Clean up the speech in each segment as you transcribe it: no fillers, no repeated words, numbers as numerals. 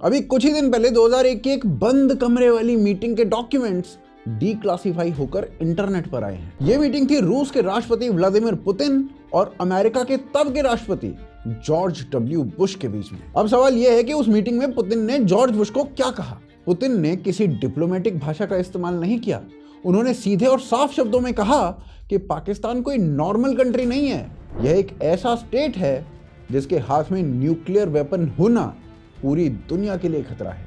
अभी कुछ ही दिन पहले 2001 की एक बंद कमरे वाली मीटिंग के डॉक्यूमेंट्स डीक्लासिफाई होकर इंटरनेट पर आए हैं। यह मीटिंग थी रूस के राष्ट्रपति व्लादिमीर पुतिन और अमेरिका के तब के राष्ट्रपति जॉर्ज डब्ल्यू बुश के बीच में। अब सवाल यह है कि उस मीटिंग में पुतिन ने जॉर्ज बुश को क्या कहा। पुतिन ने किसी डिप्लोमेटिक भाषा का इस्तेमाल नहीं किया। उन्होंने सीधे और साफ शब्दों में कहा कि पाकिस्तान कोई नॉर्मल कंट्री नहीं है, यह एक ऐसा स्टेट है जिसके हाथ में न्यूक्लियर वेपन होना पूरी दुनिया के लिए खतरा है।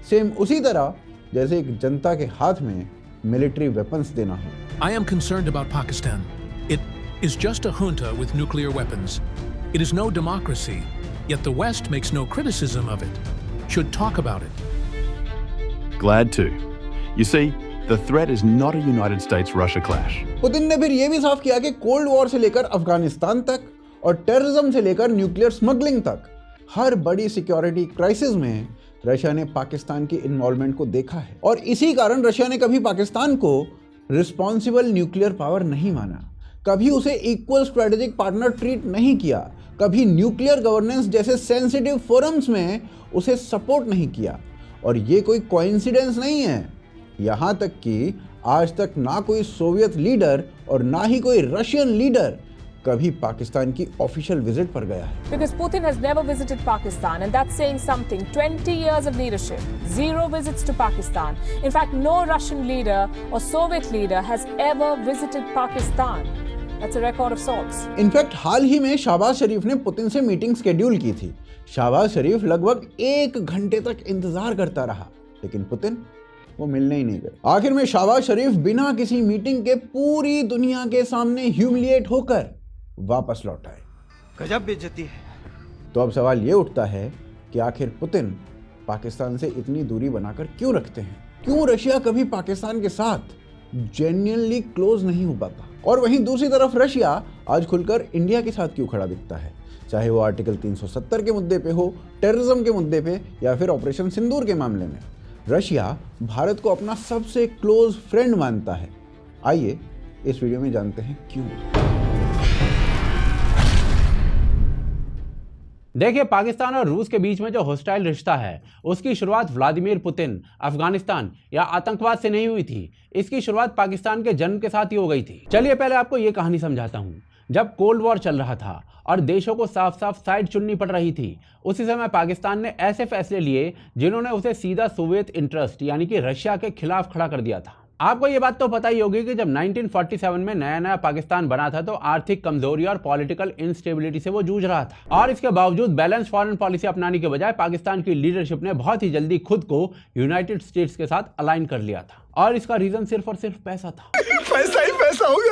सेम उसी तरह जैसे एक जनता के हाथ में मिलिट्री वेपन्स देना हो। I am concerned about Pakistan. It is just a junta with nuclear weapons. It is no democracy, yet the West makes no criticism of it. Should talk about it. Glad to. You see, the threat is not a United States-Russia clash. Putin ने फिर यह भी साफ किया कि cold war से लेकर अफगानिस्तान तक और टेररिज्म से लेकर न्यूक्लियर स्मगलिंग तक हर बड़ी सिक्योरिटी क्राइसिस में रशिया ने पाकिस्तान की इन्वॉल्वमेंट को देखा है और इसी कारण रशिया ने कभी पाकिस्तान को रिस्पॉन्सिबल न्यूक्लियर पावर नहीं माना, कभी उसे इक्वल स्ट्रेटेजिक पार्टनर ट्रीट नहीं किया, कभी न्यूक्लियर गवर्नेंस जैसे सेंसिटिव फोरम्स में उसे सपोर्ट नहीं किया। और ये कोई कोइंसिडेंस नहीं है, यहाँ तक कि आज तक ना कोई सोवियत लीडर और ना ही कोई रशियन लीडर कभी पाकिस्तान की ऑफिशियल विजिट पर गया है। Because Putin has never visited Pakistan and that's saying something. 20 years of leadership, 0 visits to Pakistan. In fact, no Russian leader or Soviet leader has ever visited Pakistan. That's a record of sorts. In fact हाल ही में शहबाज शरीफ ने Putin से meeting schedule की थी। शहबाज शरीफ लगभग 1 घंटे तक इंतजार करता रहा, लेकिन पुतिन वो मिलने ही नहीं गए। आखिर में शहबाज शरीफ बिना किसी मीटिंग के पूरी दुनिया के सामने ह्यूमिलिएट होकर वापस लौट आए। गजब बेइज्जती है। तो अब सवाल ये उठता है कि आखिर पुतिन पाकिस्तान से इतनी दूरी बनाकर क्यों रखते हैं? क्यों रशिया कभी पाकिस्तान के साथ जेन्युइनली क्लोज नहीं हो पाता? और वहीं दूसरी तरफ रशिया आज खुलकर इंडिया के साथ क्यों खड़ा दिखता है? चाहे वो आर्टिकल 370 के मुद्दे पे हो, टेररिज्म के मुद्दे पे या फिर ऑपरेशन सिंदूर के मामले में, रशिया भारत को अपना सबसे क्लोज फ्रेंड मानता है। आइए इस वीडियो में जानते हैं क्यों। देखिए, पाकिस्तान और रूस के बीच में जो हॉस्टाइल रिश्ता है उसकी शुरुआत व्लादिमीर पुतिन, अफगानिस्तान या आतंकवाद से नहीं हुई थी। इसकी शुरुआत पाकिस्तान के जन्म के साथ ही हो गई थी। चलिए पहले आपको ये कहानी समझाता हूँ। जब कोल्ड वॉर चल रहा था और देशों को साफ साफ साइड चुननी पड़ रही थी, उसी समय पाकिस्तान ने ऐसे फैसले लिए जिन्होंने उसे सीधा सोवियत इंटरेस्ट यानी कि रशिया के खिलाफ खड़ा कर दिया था। आपको ये बात तो पता ही होगी कि जब 1947 में नया नया पाकिस्तान बना था तो आर्थिक कमजोरी और पॉलिटिकल इंस्टेबिलिटी से वो जूझ रहा था और इसके बावजूद बैलेंस फॉरेन पॉलिसी अपनाने के बजाय पाकिस्तान की लीडरशिप ने बहुत ही जल्दी खुद को यूनाइटेड स्टेट्स के साथ अलाइन कर लिया था और इसका रीजन सिर्फ और सिर्फ पैसा था। पैसा ही पैसा होगा।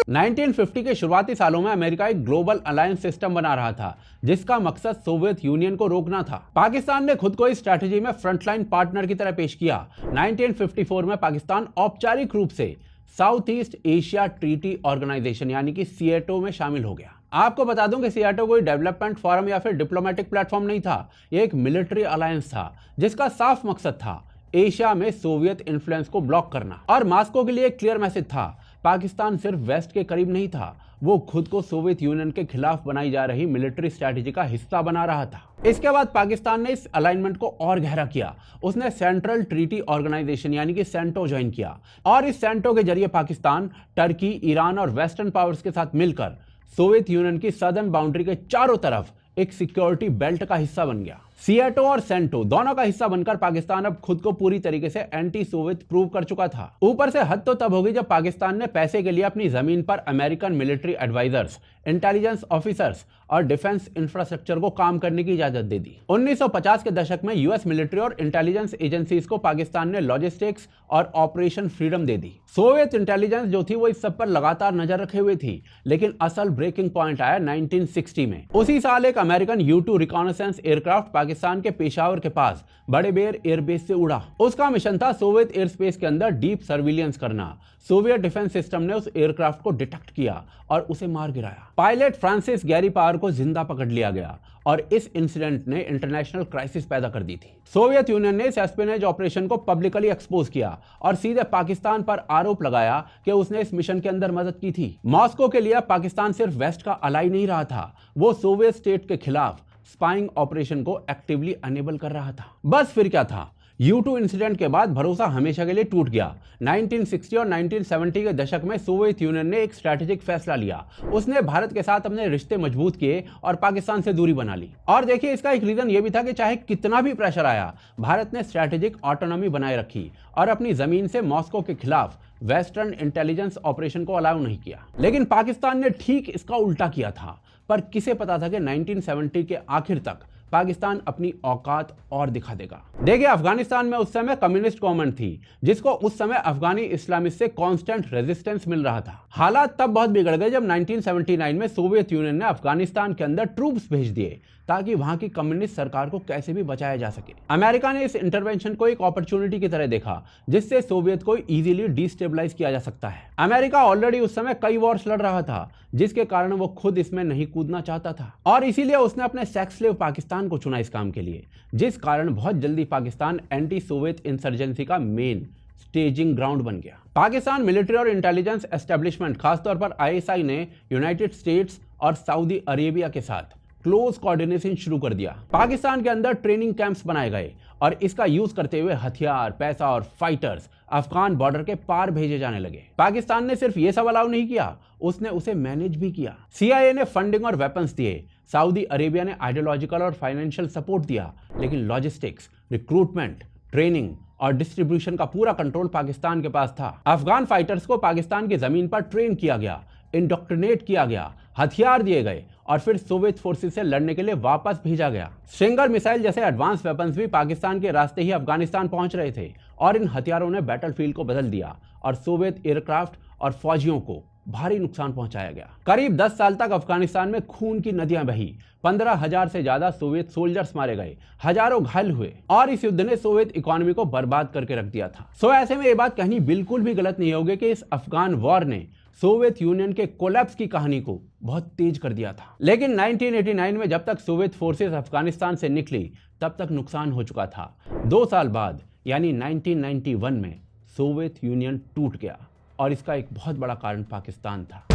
1950 के शुरुआती सालों में अमेरिका एक ग्लोबल अलायंस सिस्टम बना रहा था जिसका मकसद सोवियत यूनियन को रोकना था। पाकिस्तान ने खुद को इस स्ट्रैटेजी में फ्रंटलाइन पार्टनर की तरह पेश किया। 1954 में पाकिस्तान औपचारिक रूप से South East Asia Treaty Organization यानी कि सीएटो में शामिल हो गया। आपको बता दूं कि सीएटो कोई डेवलपमेंट फोरम या फिर डिप्लोमेटिक प्लेटफॉर्म नहीं था, यह एक मिलिट्री अलायंस था जिसका साफ मकसद था एशिया में सोवियत इन्फ्लुएंस को ब्लॉक करना। और मॉस्को के लिए एक क्लियर मैसेज था, पाकिस्तान सिर्फ वेस्ट के करीब नहीं था, वो खुद को सोवियत यूनियन के खिलाफ बनाई जा रही मिलिट्री स्ट्रैटेजी का हिस्सा बना रहा था। इसके बाद पाकिस्तान ने इस अलाइनमेंट को और गहरा किया। उसने सेंट्रल ट्रीटी ऑर्गेनाइजेशन यानी कि सेंटो ज्वाइन किया और इस सेंटो के जरिए पाकिस्तान टर्की, ईरान और वेस्टर्न पावर्स के साथ मिलकर सोवियत यूनियन की सदर्न बाउंड्री के चारों तरफ एक सिक्योरिटी बेल्ट का हिस्सा बन गया। सीएटो और सेंटो दोनों का हिस्सा बनकर पाकिस्तान अब खुद को पूरी तरीके से एंटी सोवियत प्रूव कर चुका था। ऊपर से हद तो तब होगी जब पाकिस्तान ने पैसे के लिए अपनी जमीन पर American military advisers, intelligence officers और डिफेंस इंफ्रास्ट्रक्चर को काम करने की इजाजत दे दी। 1950 के दशक में यूएस मिलिट्री और इंटेलिजेंस एजेंसीज को पाकिस्तान ने लॉजिस्टिक्स और ऑपरेशन फ्रीडम दे दी। सोवियत इंटेलिजेंस जो थी वो इस सब पर लगातार नजर रखे हुए थी, लेकिन असल ब्रेकिंग पॉइंट आया 1960 में। उसी साल एक American U-2 reconnaissance aircraft Pakistan के पेशावर के पास बड़े बेर एयरबेस से उड़ा। उसका मिशन था सोवियत एयर स्पेस के अंदर डीप सर्विलियंस करना। सोवियत डिफेंस सिस्टम ने उस एयरक्राफ्ट को डिटेक्ट किया और उसे मार गिराया। पायलट फ्रांसिस गैरी पावर को जिंदा पकड़ लिया गया और इस इंसिडेंट ने इंटरनेशनल क्राइसिस पैदा कर दी थी। सोवियत यूनियन ने इस एस्पिनेज ऑपरेशन को पब्लिकली एक्सपोज किया और सीधे पाकिस्तान पर आरोप लगाया कि उसने इस मिशन के अंदर मदद की थी। मॉस्को के लिए पाकिस्तान सिर्फ वेस्ट का अलाई नहीं रहा था, वो सोवियत स्टेट के खिलाफ स्पाइंग ऑपरेशन को एक्टिवली अनेबल कर रहा था। बस फिर क्या था, U2 इंसिडेंट के बाद भरोसा हमेशा के लिए टूट गया। 1960 और 1970 के दशक में सोवियत यूनियन ने एक स्ट्रैटेजिक फैसला लिया। उसने भारत के साथ अपने रिश्ते मजबूत किए और पाकिस्तान से दूरी बना ली। और देखिए, इसका एक रीजन ये भी था कि चाहे कितना भी प्रेशर आया, भारत ने स्ट्रैटेजिक ऑटोनॉमी बनाए रखी और अपनी जमीन से मॉस्को के खिलाफ वेस्टर्न इंटेलिजेंस ऑपरेशन को अलाउ नहीं किया। लेकिन पाकिस्तान ने ठीक इसका उल्टा किया था। पर किसे पता था कि 1970 के आखिर तक पाकिस्तान अपनी औकात और दिखा देगा। देखिए, अफगानिस्तान में उस समय कम्युनिस्ट गवर्नमेंट थी, जिसको उस समय अफगानी इस्लामिस्ट से कांस्टेंट रेजिस्टेंस मिल रहा था। हालात तब बहुत बिगड़ गए जब 1979 में सोवियत यूनियन ने अफगानिस्तान के अंदर ट्रूप्स भेज दिए ताकि वहां की कम्युनिस्ट सरकार को कैसे भी बचाया जा सके। अमेरिका ने इस इंटरवेंशन को एक अपॉर्चुनिटी की तरह देखा, जिससे सोवियत को इजीली डिस्टेबलाइज किया जा सकता है। अमेरिका ऑलरेडी उस समय कई वॉर्स लड़ रहा था, जिसके कारण वो खुद इसमें नहीं कूदना चाहता था और इसीलिए उसने अपने सेक्स स्लेव पाकिस्तान को चुना इस काम के लिए, जिस कारण बहुत जल्दी पाकिस्तान एंटी सोवियत इंसर्जेंसी का मेन स्टेजिंग ग्राउंड बन गया। पाकिस्तान मिलिट्री और इंटेलिजेंस एस्टेब्लिशमेंट, खासतौर पर ISI ने यूनाइटेड स्टेट्स और सऊदी अरेबिया के साथ क्लोज कोऑर्डिनेशन शुरू कर दिया। पाकिस्तान के अंदर ट्रेनिंग कैंप्स बनाए गए और इसका यूज करते हुए हथियार, पैसा और फाइटर्स अफगान बॉर्डर के पार भेजे जाने लगे। पाकिस्तान ने सिर्फ ये सब अलाउ नहीं किया, उसने उसे मैनेज भी किया। CIA ने फंडिंग और वेपन्स दिए, सऊदी अरेबिया ने आइडियोलॉजिकल और फाइनेंशियल सपोर्ट दिया, लेकिन लॉजिस्टिक्स, रिक्रूटमेंट, ट्रेनिंग और डिस्ट्रीब्यूशन का पूरा कंट्रोल पाकिस्तान के पास था। अफगान फाइटर्स को पाकिस्तान की जमीन पर ट्रेन किया गया, इंडोक्ट्रिनेट किया गया, हथियार दिए गए और फिर सोवियत फोर्सेस से लड़ने के लिए वापस भेजा गया। स्ट्रिंगर मिसाइल जैसे एडवांस वेपन्स भी पाकिस्तान के रास्ते ही अफगानिस्तान पहुंच रहे थे और इन हथियारों ने बैटलफील्ड को बदल दिया और सोवियत एयरक्राफ्ट और फौजियों को भारी नुकसान पहुंचाया गया। करीब 10 साल तक अफगानिस्तान में खून की नदियां बही, 15,000 से ज्यादा सोवियत सोल्जर्स मारे गए, हजारों घायल हुए और इस युद्ध ने सोवियत इकोनॉमी को बर्बाद करके रख दिया था। सो ऐसे में ये बात कहनी बिल्कुल भी गलत नहीं होगी कि इस अफगान वॉर ने सोवियत यूनियन के कोलैप्स की कहानी को बहुत तेज कर दिया था। लेकिन 1989 में जब तक सोवियत फोर्सेस अफगानिस्तान से निकली, तब तक नुकसान हो चुका था। 2 साल बाद यानी 1991 में सोवियत यूनियन टूट गया और इसका एक बहुत बड़ा कारण पाकिस्तान था।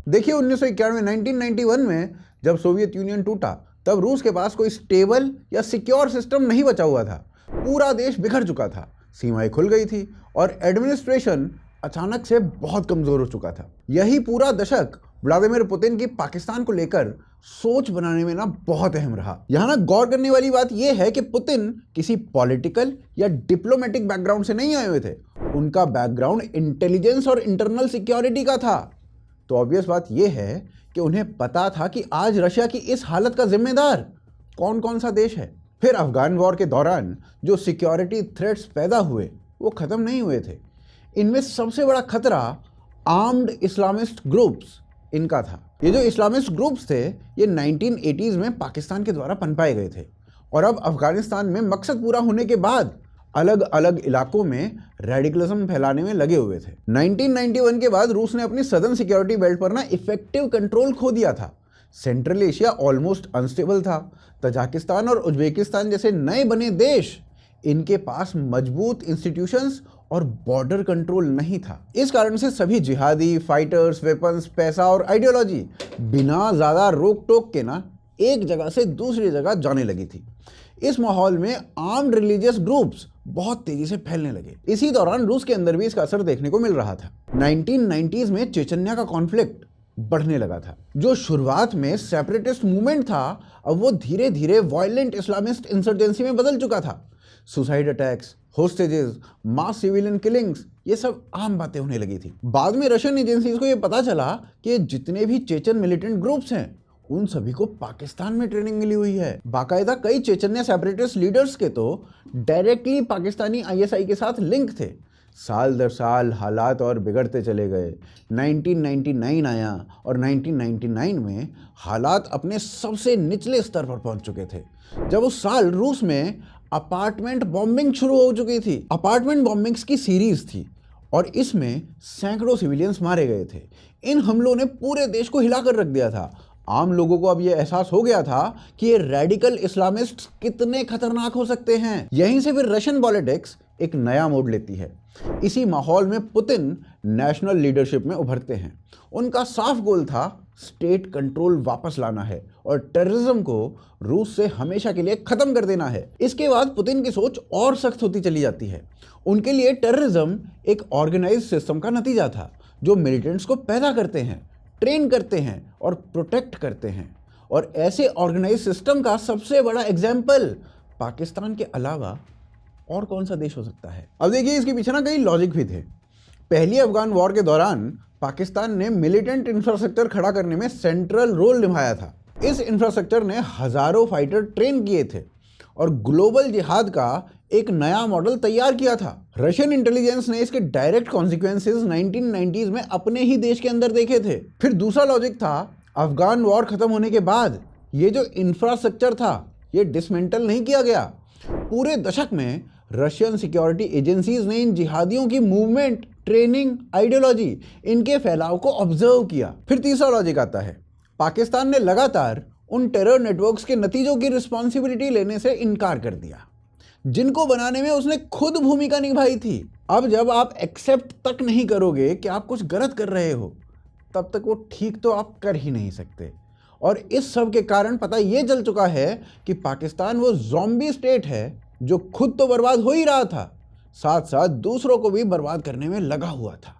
देखिए, 1991 में जब सोवियत यूनियन टूटा, तब रूस के पास कोई स्टेबल या सिक्योर सिस्टम नहीं बचा हुआ था। पूरा देश बिखर चुका था, सीमाएं खुल गई थी और एडमिनिस्ट्रेशन अचानक से बहुत कमजोर हो चुका था। यही पूरा दशक व्लादिमीर पुतिन की पाकिस्तान को लेकर सोच बनाने में ना बहुत अहम रहा। यहाँ ना गौर करने वाली बात यह है कि पुतिन किसी पॉलिटिकल या डिप्लोमेटिक बैकग्राउंड से नहीं आए हुए थे। उनका बैकग्राउंड इंटेलिजेंस और इंटरनल सिक्योरिटी का था। तो ऑब्वियस बात यह है कि उन्हें पता था कि आज रशिया की इस हालत का जिम्मेदार कौन कौन सा देश है। फिर अफगान वॉर के दौरान जो सिक्योरिटी थ्रेट्स पैदा हुए वो खत्म नहीं हुए थे। इनमें सबसे बड़ा खतरा आर्म्ड इस्लामिस्ट ग्रुप्स इनका था। ये जो इस्लामिस्ट ग्रुप्स थे, ये 1980s में पाकिस्तान के द्वारा पनपाए गए थे और अब अफगानिस्तान में मकसद पूरा होने के बाद अलग अलग इलाकों में रेडिकलिज्म फैलाने में लगे हुए थे। 1991 के बाद रूस ने अपनी सदर्न सिक्योरिटी बेल्ट पर ना इफेक्टिव कंट्रोल खो दिया था। सेंट्रल एशिया ऑलमोस्ट अनस्टेबल था। तजाकिस्तान और उज्बेकिस्तान जैसे नए बने देश, इनके पास मजबूत इंस्टीट्यूशंस और बॉर्डर कंट्रोल नहीं था। इस कारण से सभी जिहादी, फाइटर्स, वेपन्स, पैसा और आइडियोलॉजी बिना ज़्यादा रोक टोक के ना एक जगह से दूसरी जगह जाने लगी थी। इस माहौल में आर्म्ड रिलीजियस ग्रुप्स बहुत तेजी से फैलने लगे। इसी दौरान रूस के अंदर भी इसका असर देखने को मिल रहा था। 1990s में चेचन्या का कॉन्फ्लिक्ट बढ़ने लगा था। जो शुरुआत में सेपरेटिस्ट मूवमेंट था, अब वो धीरे धीरे वायलेंट इस्लामिस्ट इंसर्जेंसी में बदल चुका था। सुसाइड अटैक्स, होस्टेजेस, मास सिविलियन किलिंग्स, ये सब आम बातें होने लगी थी। बाद में रशियन एजेंसीज को ये पता चला कि जितने भी चेचन मिलिटेंट ग्रुप्स हैं, उन सभी को पाकिस्तान में ट्रेनिंग मिली हुई है। बाकायदा कई चेचन्या सेपरेटिस्ट लीडर्स के तो डायरेक्टली पाकिस्तानी ISI के साथ लिंक थे। साल दर साल हालात और बिगड़ते चले गए। 1999 आया और 1999 में हालात अपने सबसे निचले स्तर पर पहुंच चुके थे, जब उस साल रूस में अपार्टमेंट बॉम्बिंग शुरू हो चुकी थी। अपार्टमेंट बॉम्बिंग्स की सीरीज थी और इसमें सैकड़ों सिविलियंस मारे गए थे। इन हमलों ने पूरे देश को हिलाकर रख दिया था। आम लोगों को अब यह एहसास हो गया था कि ये रेडिकल इस्लामिस्ट कितने खतरनाक हो सकते हैं। यहीं से फिर रशियन पॉलिटिक्स एक नया मोड़ लेती है। इसी माहौल में पुतिन नेशनल लीडरशिप में उभरते हैं। उनका साफ गोल था स्टेट कंट्रोल वापस लाना है और टेररिज्म को रूस से हमेशा के लिए खत्म कर देना है। इसके बाद पुतिन की सोच और सख्त होती चली जाती है। उनके लिए टेररिज्म एक ऑर्गेनाइज्ड सिस्टम का नतीजा था जो मिलिटेंट्स को पैदा करते हैं, ट्रेन करते हैं और प्रोटेक्ट करते हैं। और ऐसे ऑर्गेनाइज्ड सिस्टम का सबसे बड़ा एग्जाम्पल पाकिस्तान के अलावा और कौन सा देश हो सकता है? अब देखिए, इसके पीछे ना कई लॉजिक भी थे। पहली अफगान वॉर के दौरान पाकिस्तान ने मिलिटेंट इंफ्रास्ट्रक्चर खड़ा करने में सेंट्रल रोल निभाया था। इस इंफ्रास्ट्रक्चर ने हजारों फाइटर ट्रेन किए थे और ग्लोबल जिहाद का एक नया मॉडल तैयार किया था। रशियन इंटेलिजेंस ने इसके डायरेक्ट कॉन्सिक्वेंसेस 1990s में अपने ही देश के अंदर देखे थे। फिर दूसरा लॉजिक था, अफगान वॉर खत्म होने के बाद ये जो इंफ्रास्ट्रक्चर था ये डिसमेंटल नहीं किया गया। पूरे दशक में रशियन सिक्योरिटी एजेंसीज ने इन जिहादियों की मूवमेंट, ट्रेनिंग, आइडियोलॉजी, इनके फैलाव को ऑब्जर्व किया। फिर तीसरा लॉजिक आता है, पाकिस्तान ने लगातार उन टेरर नेटवर्क्स के नतीजों की रिस्पॉन्सिबिलिटी लेने से इनकार कर दिया जिनको बनाने में उसने खुद भूमिका निभाई थी। अब जब आप एक्सेप्ट तक नहीं करोगे कि आप कुछ गलत कर रहे हो, तब तक वो ठीक तो आप कर ही नहीं सकते। और इस सब के कारण पता ये चल चुका है कि पाकिस्तान वो ज़ॉम्बी स्टेट है जो खुद तो बर्बाद हो ही रहा था, साथ साथ दूसरों को भी बर्बाद करने में लगा हुआ था।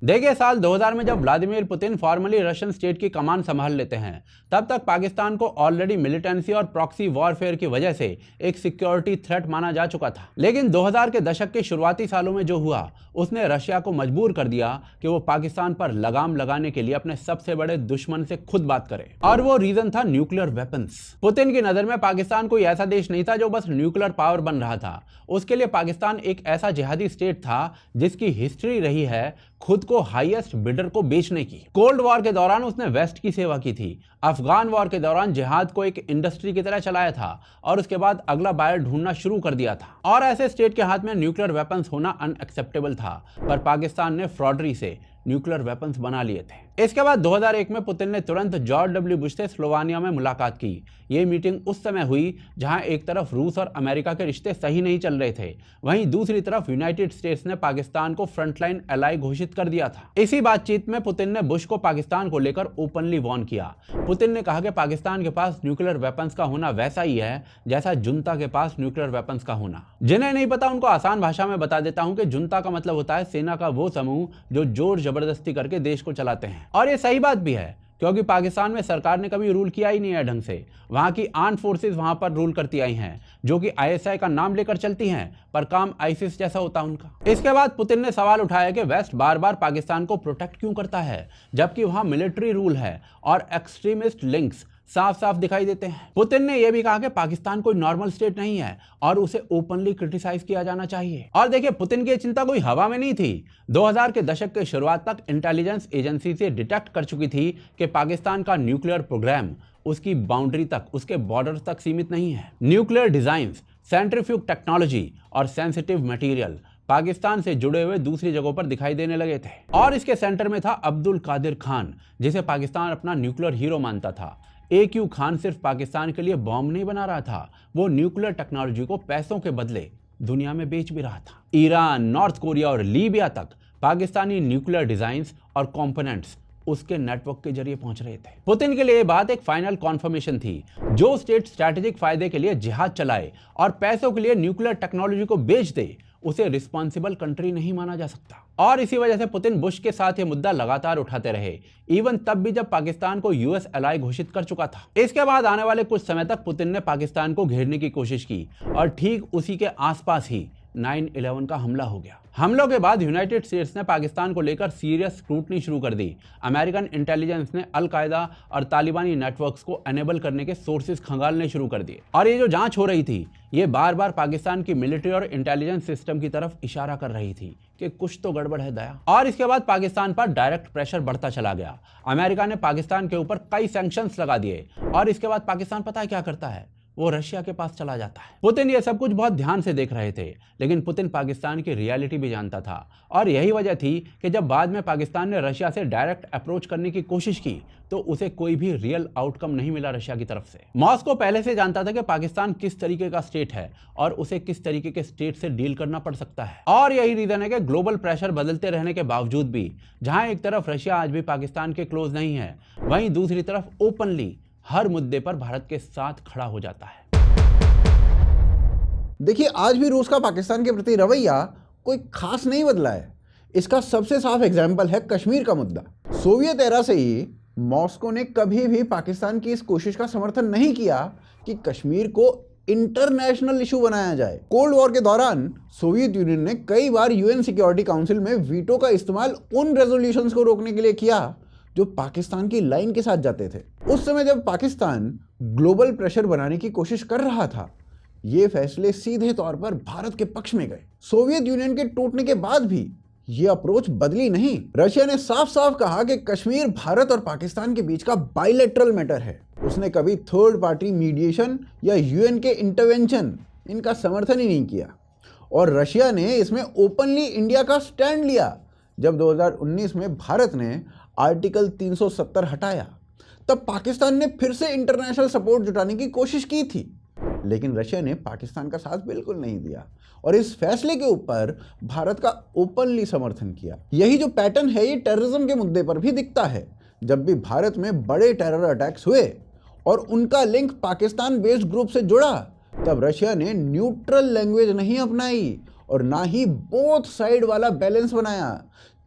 देखिए, साल 2000 में जब Vladimir Putin formally Russian state की कमान संभाल लेते हैं, तब तक पाकिस्तान को ऑलरेडी मिलिटेंसी और प्रॉक्सी वॉरफेयर की वजह से एक सिक्योरिटी थ्रेट माना जा चुका था। लेकिन 2000 के दशक के शुरुआती सालों में जो हुआ, उसने रशिया को मजबूर कर दिया कि वो पाकिस्तान पर लगाम लगाने के लिए अपने सबसे बड़े दुश्मन से खुद बात करे। और वो रीजन था न्यूक्लियर वेपन्स। पुतिन की नजर में पाकिस्तान कोई ऐसा देश नहीं था जो बस न्यूक्लियर पावर बन रहा था। उसके लिए पाकिस्तान एक ऐसा जिहादी स्टेट था जिसकी हिस्ट्री रही है खुद को हाईएस्ट बिडर को बेचने की। कोल्ड वॉर के दौरान उसने वेस्ट की सेवा की थी। अफगान वॉर के दौरान जिहाद को एक इंडस्ट्री की तरह चलाया था और उसके बाद अगला बायर ढूंढना शुरू कर दिया था। और ऐसे स्टेट के हाथ में न्यूक्लियर वेपन्स होना अनएक्सेप्टेबल था, पर पाकिस्तान ने फ्रॉडरी से न्यूक्लियर वेपन्स बना लिए थे। इसके बाद 2001 में पुतिन ने तुरंत जॉर्ज डब्ल्यू बुश से स्लोवानिया में मुलाकात की। ये मीटिंग उस समय हुई जहां एक तरफ रूस और अमेरिका के रिश्ते सही नहीं चल रहे थे, वहीं दूसरी तरफ यूनाइटेड स्टेट्स ने पाकिस्तान को फ्रंटलाइन एलाई घोषित कर दिया था। इसी बातचीत में पुतिन ने बुश को पाकिस्तान को लेकर ओपनली वॉर्न किया। पुतिन ने कहा कि पाकिस्तान के पास न्यूक्लियर वेपन्स का होना वैसा ही है जैसा जुंता के पास न्यूक्लियर वेपन्स का होना। जिन्हें नहीं पता उनको आसान भाषा में बता देता हूं कि जुंता का मतलब होता है सेना का वो समूह जो जोर जबरदस्ती करके देश को चलाते हैं। और ये सही बात भी है, क्योंकि पाकिस्तान में सरकार ने कभी रूल किया ही नहीं है ढंग से। वहां की आर्म्ड फोर्सेस वहां पर रूल करती आई हैं, जो कि आईएसआई का नाम लेकर चलती हैं, पर काम आईसिस जैसा होता उनका। इसके बाद पुतिन ने सवाल उठाया कि वेस्ट बार बार पाकिस्तान को प्रोटेक्ट क्यों करता है, जबकि वहां मिलिट्री रूल है और एक्सट्रीमिस्ट लिंक्स साफ साफ दिखाई देते हैं। पुतिन ने यह भी कहा कि पाकिस्तान कोई नॉर्मल स्टेट नहीं है और उसे ओपनली क्रिटिसाइज किया जाना चाहिए। और देखिए, पुतिन की चिंता कोई हवा में नहीं थी। 2000 के दशक के शुरुआत तक इंटेलिजेंस एजेंसी से डिटेक्ट कर चुकी थी कि पाकिस्तान का न्यूक्लियर प्रोग्राम उसकी बाउंड्री तक, उसके बॉर्डर तक सीमित नहीं है। न्यूक्लियर डिजाइन, सेंट्रीफ्यूज टेक्नोलॉजी और सेंसिटिव मटेरियल पाकिस्तान से जुड़े हुए दूसरी जगहों पर दिखाई देने लगे थे। और इसके सेंटर में था अब्दुल कादिर खान, जिसे पाकिस्तान अपना न्यूक्लियर हीरो मानता था। AQ खान सिर्फ पाकिस्तान के लिए बॉम्ब नहीं बना रहा था, वो न्यूक्लियर टेक्नोलॉजी को पैसों के बदले दुनिया में बेच भी रहा था। ईरान, नॉर्थ कोरिया और लीबिया तक पाकिस्तानी न्यूक्लियर डिजाइन्स और कंपोनेंट्स उसके नेटवर्क के जरिए पहुंच रहे थे। पुतिन के लिए ये बात एक फाइनल कॉन्फर्मेशन थी। जो स्टेट स्ट्रैटेजिक फायदे के लिए जिहाद चलाए और पैसों के लिए न्यूक्लियर टेक्नोलॉजी को बेच दे, उसे रिस्पॉन्सिबल कंट्री नहीं माना जा सकता। और इसी वजह से पुतिन बुश के साथ ये मुद्दा लगातार उठाते रहे, इवन तब भी जब पाकिस्तान को यूएस एलाई घोषित कर चुका था। इसके बाद आने वाले कुछ समय तक पुतिन ने पाकिस्तान को घेरने की कोशिश की और ठीक उसी के आसपास ही 9/11 का हमला हो गया। हमलों के बाद यूनाइटेड स्टेट्स ने पाकिस्तान को लेकर सीरियस स्क्रूटनी शुरू कर दी। अमेरिकन इंटेलिजेंस ने अल कायदा और तालिबानी नेटवर्क्स को एनेबल करने के सोर्सेज खंगालने शुरू कर दिए। और ये जो जांच हो रही थी, ये बार बार पाकिस्तान की मिलिट्री और इंटेलिजेंस सिस्टम की तरफ इशारा कर रही थी कि कुछ तो गड़बड़ है दया। और इसके बाद पाकिस्तान पर डायरेक्ट प्रेशर बढ़ता चला गया। अमेरिका ने पाकिस्तान के ऊपर कई सैंक्शंस लगा दिए और इसके बाद पाकिस्तान पता है क्या करता है, वो रशिया के पास चला जाता है। पुतिन ये सब कुछ बहुत ध्यान से देख रहे थे, लेकिन पुतिन पाकिस्तान की रियलिटी भी जानता था और यही वजह थी कि जब बाद में पाकिस्तान ने रशिया से डायरेक्ट अप्रोच करने की कोशिश की तो उसे कोई भी रियल आउटकम नहीं मिला रशिया की तरफ से। मॉस्को पहले से जानता था कि पाकिस्तान किस तरीके का स्टेट है और उसे किस तरीके के स्टेट से डील करना पड़ सकता है, और यही रीजन है कि ग्लोबल प्रेशर बदलते रहने के बावजूद भी जहां एक तरफ रशिया आज भी पाकिस्तान के क्लोज नहीं है, वहीं दूसरी तरफ ओपनली हर मुद्दे पर भारत के साथ खड़ा हो जाता है। देखिए, आज भी रूस का पाकिस्तान के प्रति रवैया कोई खास नहीं बदला है। इसका सबसे साफ एग्जाम्पल है कश्मीर का मुद्दा। सोवियत एरा से ही मॉस्को ने कभी भी पाकिस्तान की इस कोशिश का समर्थन नहीं किया कि कश्मीर को इंटरनेशनल इशू बनाया जाए। कोल्ड वॉर के दौरान सोवियत यूनियन ने कई बार यूएन सिक्योरिटी काउंसिल में वीटो का इस्तेमाल उन रेजोल्यूशंस को रोकने के लिए किया जो पाकिस्तान की लाइन के साथ जाते थे। उस समय जब पाकिस्तान ग्लोबल प्रेशर बनाने की कोशिश कर रहा था, ये फैसले सीधे तौर पर भारत के पक्ष में गए। सोवियत यूनियन के टूटने के बाद भी ये अप्रोच बदली नहीं। रशिया ने साफ साफ कहा कि कश्मीर भारत और पाकिस्तान के बीच का बायलैटरल मैटर है। उसने कभी थर्ड पार्टी मीडिएशन या यूएन के इंटरवेंशन इनका समर्थन ही नहीं किया, और रशिया ने इसमें ओपनली इंडिया का स्टैंड लिया। जब 2019 में भारत ने आर्टिकल 370 हटाया, तब पाकिस्तान ने फिर से इंटरनेशनल सपोर्ट जुटाने की कोशिश की थी, लेकिन रशिया ने पाकिस्तान का साथ बिल्कुल नहीं दिया और इस फैसले के ऊपर भारत का ओपनली समर्थन किया। यही जो पैटर्न है ये टेररिज्म के मुद्दे पर भी दिखता है। जब भी भारत में बड़े टेरर अटैक्स हुए और उनका लिंक पाकिस्तान बेस्ड ग्रुप से जुड़ा, तब रशिया ने न्यूट्रल लैंग्वेज नहीं अपनाई और ना ही बोथ साइड वाला बैलेंस बनाया।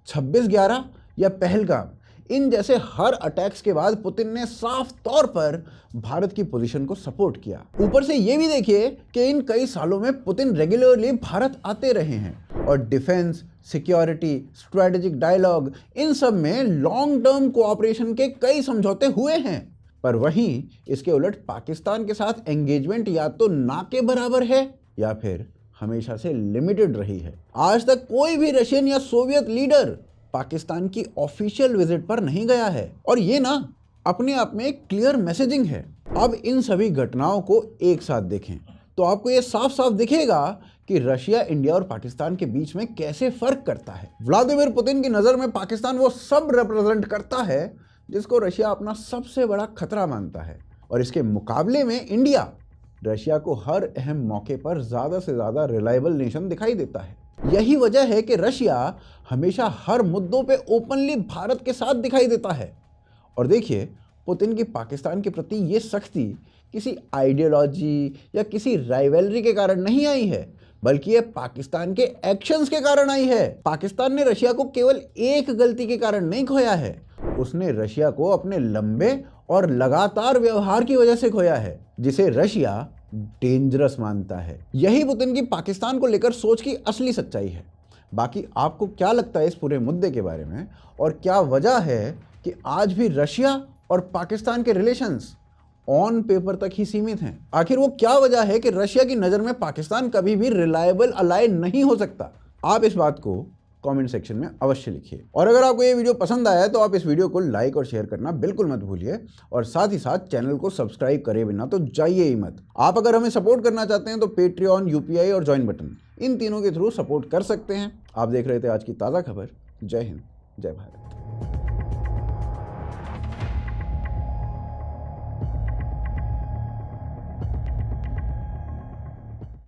26/11 या पहलगाम, इन जैसे हर अटैक्स के बाद पुतिन ने साफ तौर पर भारत की पोजीशन को सपोर्ट किया। ऊपर से ये भी देखिए कि इन कई सालों में पुतिन रेगुलरली भारत आते रहे हैं और डिफेंस, सिक्योरिटी, स्ट्रेटेजिक डायलॉग, इन सब में लॉन्ग टर्म कोऑपरेशन के कई समझौते हुए हैं। पर वहीं इसके उलट पाकिस्तान के साथ एंगेजमेंट या तो ना के बराबर है या फिर हमेशा से लिमिटेड रही है। आज तक कोई भी रशियन या सोवियत लीडर पाकिस्तान की ऑफिशियल विजिट पर नहीं गया है, और ये ना अपने आप में एक क्लियर मैसेजिंग है। अब इन सभी घटनाओं को एक साथ देखें तो आपको ये साफ साफ दिखेगा कि रशिया, इंडिया और पाकिस्तान के बीच में कैसे फर्क करता है। व्लादिमीर पुतिन की नज़र में पाकिस्तान वो सब रिप्रेजेंट करता है जिसको रशिया अपना सबसे बड़ा खतरा मानता है, और इसके मुकाबले में इंडिया रशिया को हर अहम मौके पर ज़्यादा से ज़्यादा रिलायबल नेशन दिखाई देता है। यही वजह है कि रशिया हमेशा हर मुद्दों पे ओपनली भारत के साथ दिखाई देता है। और देखिए, पुतिन की पाकिस्तान के प्रति ये सख्ती किसी आइडियोलॉजी या किसी राइवलरी के कारण नहीं आई है, बल्कि ये पाकिस्तान के एक्शंस के कारण आई है। पाकिस्तान ने रशिया को केवल एक गलती के कारण नहीं खोया है, उसने रशिया को अपने लंबे और लगातार व्यवहार की वजह से खोया है, जिसे रशिया डेंजरस मानता है। यही पुतिन की पाकिस्तान को लेकर सोच की असली सच्चाई है। बाकी आपको क्या लगता है इस पूरे मुद्दे के बारे में, और क्या वजह है कि आज भी रशिया और पाकिस्तान के रिलेशंस ऑन पेपर तक ही सीमित हैं? आखिर वो क्या वजह है कि रशिया की नज़र में पाकिस्तान कभी भी रिलायबल अलाय नहीं हो सकता? आप इस बात को कमेंट सेक्शन में अवश्य लिखिए। और अगर आपको ये वीडियो पसंद आया है तो आप इस वीडियो को लाइक और शेयर करना बिल्कुल मत भूलिए, और साथ ही साथ चैनल को सब्सक्राइब करे बिना तो जाइए ही मत। आप अगर हमें सपोर्ट करना चाहते हैं तो पेट्रियन, यूपीआई और ज्वाइन बटन, इन तीनों के थ्रू सपोर्ट कर सकते हैं। आप देख रहे थे आज की ताज़ा खबर। जय हिंद, जय भारत।